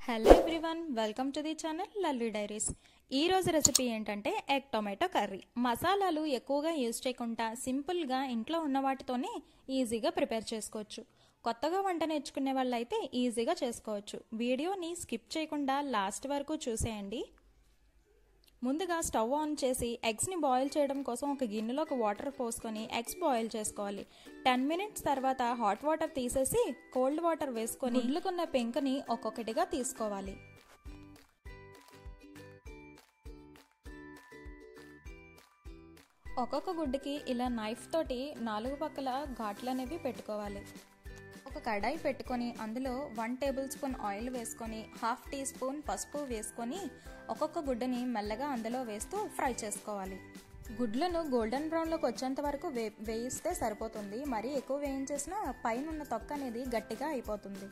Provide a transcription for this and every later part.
Hello everyone, welcome to the channel Lalli diaries. ఈ రోజు recipe ఏంటంటే ఎగ్ టొమాటో కర్రీ. మసాలాలు ఎక్కువగా యూజ్ చేయకుండా సింపుల్గా ఇంట్లో ఉన్న వాటితోనే ఈజీగా ప్రిపేర్ చేసుకోవచ్చు. కొత్తగా వంట నేర్చుకునే వాళ్ళైతే ఈజీగా చేసుకోవచ్చు. వీడియోని స్కిప్ చేయకుండా లాస్ట్ వరకు చూసేయండి. ముందుగా స్టవ్ ఆన్ చేసి ఎగ్స్ని బాయిల్ చేయడం కోసం ఒక గిన్నెలోకి వాటర్ పోసుకొని ఎగ్స్ బాయిల్ చేసుకోవాలి. 10 మినిట్స్ తర్వాత హాట్ వాటర్ తీసేసి కోల్డ్ వాటర్ వేసుకొని గుడ్లుకున్న పెంకని ఒక్కొక్కటిగా తీసుకోవాలి. ఒక్కొక్క గుడ్డుకి ఇలా నైఫ్ తోటి 4 పక్కల ఘాట్లు అనేవి పెట్టుకోవాలి. ఒక కడాయి పెట్టుకొని అందులో 1 టేబుల్ స్పూన్ ఆయిల్ వేసుకొని 1/2 టీ స్పూన్ పసుపు వేసుకొని ఒక్కొక్క గుడ్డని మెల్లగా అందులో వేస్తూ ఫ్రై చేసుకోవాలి. గుడ్లను గోల్డెన్ బ్రౌన్లోకి వచ్చేంత వరకు వేయిస్తే సరిపోతుంది. మరీ ఎక్కువ వేయించేసినా పైన ఉన్న తొక్క అనేది గట్టిగా అయిపోతుంది.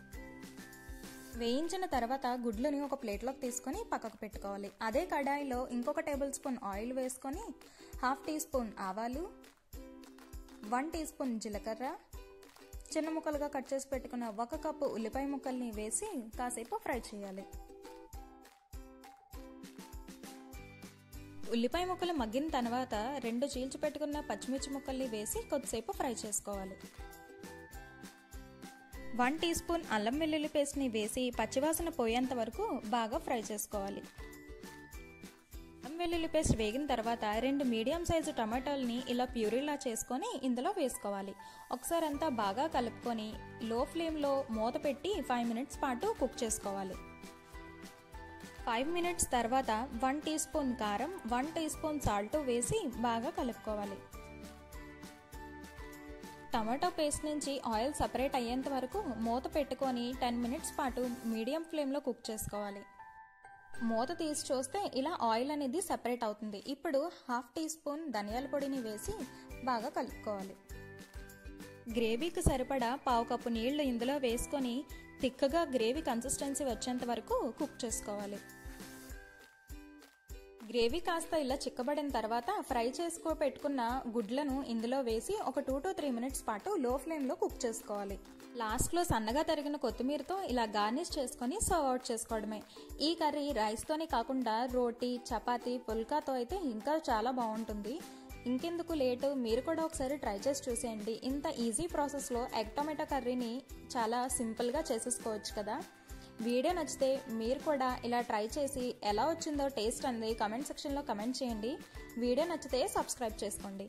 వేయించిన తర్వాత గుడ్లని ఒక ప్లేట్లోకి తీసుకొని పక్కకు పెట్టుకోవాలి. అదే కడాయిలో ఇంకొక టేబుల్ స్పూన్ ఆయిల్ వేసుకొని 1/2 టీ స్పూన్ ఆవాలు, 1 టీ స్పూన్ జీలకర్ర, చిన్న ముక్కలుగా కట్ చేసి పెట్టుకున్న 1 కప్పు ఉల్లిపాయ ముక్కల్ని వేసి కాసేపు ఫ్రై చేయాలి. ఉల్లిపాయ ముక్కలు మగ్గిన తర్వాత 2 చీల్చి పెట్టుకున్న పచ్చిమిర్చి ముక్కల్ని వేసి కొద్దిసేపు ఫ్రై చేసుకోవాలి. 1 టీ స్పూన్ అల్లం వెల్లుల్లి పేస్ట్ని వేసి పచ్చివాసన పోయేంత వరకు బాగా ఫ్రై చేసుకోవాలి. అల్లం వెల్లుల్లి పేస్ట్ వేగిన తర్వాత 2 మీడియం సైజు టమాటాలని ఇలా ప్యూరీలా చేసుకొని ఇందులో వేసుకోవాలి. ఒకసారి అంతా బాగా కలుపుకొని లో ఫ్లేమ్లో మూత పెట్టి 5 మినిట్స్ పాటు కుక్ చేసుకోవాలి. 5 మినిట్స్ తర్వాత 1 టీ స్పూన్ కారం, 1 టీ స్పూన్ సాల్ట్ వేసి బాగా కలుపుకోవాలి. టమాటో పేస్ట్ నుంచి ఆయిల్ సపరేట్ అయ్యేంత వరకు మూత పెట్టుకొని 10 మినిట్స్ పాటు మీడియం ఫ్లేమ్లో కుక్ చేసుకోవాలి. మూత తీసి చూస్తే ఇలా ఆయిల్ అనేది సెపరేట్ అవుతుంది. ఇప్పుడు 1/2 టీ స్పూన్ ధనియాల పొడిని వేసి బాగా కలుపుకోవాలి. గ్రేవీకి సరిపడా 1/2 కప్పు నీళ్లు ఇందులో వేసుకొని థిక్గా గ్రేవీ కన్సిస్టెన్సీ వచ్చేంత వరకు కుక్ చేసుకోవాలి. గ్రేవీ కాస్త ఇలా చిక్కబడిన తర్వాత ఫ్రై చేసుకో పెట్టుకున్న గుడ్లను ఇందులో వేసి ఒక 2 to 3 మినిట్స్ పాటు లో ఫ్లేమ్లో కుక్ చేసుకోవాలి. లాస్ట్లో సన్నగా తరిగిన కొత్తిమీరతో ఇలా గార్నిష్ చేసుకొని సర్వ్ అవుట్ చేసుకోవడమే. ఈ కర్రీ రైస్తోనే కాకుండా రోటీ, చపాతీ, పుల్కాతో అయితే ఇంకా చాలా బాగుంటుంది. ఇంకెందుకు లేటు, మీరు కూడా ఒకసారి ట్రై చేసి చూసేయండి. ఇంత ఈజీ ప్రాసెస్లో ఎగ్ టొమాటో కర్రీని చాలా సింపుల్గా చేసేసుకోవచ్చు కదా. వీడియో నచ్చితే మీరు కూడా ఇలా ట్రై చేసి ఎలా వచ్చిందో టేస్ట్ అనేది కమెంట్ సెక్షన్లో కమెంట్ చేయండి. వీడియో నచ్చితే సబ్స్క్రైబ్ చేసుకోండి.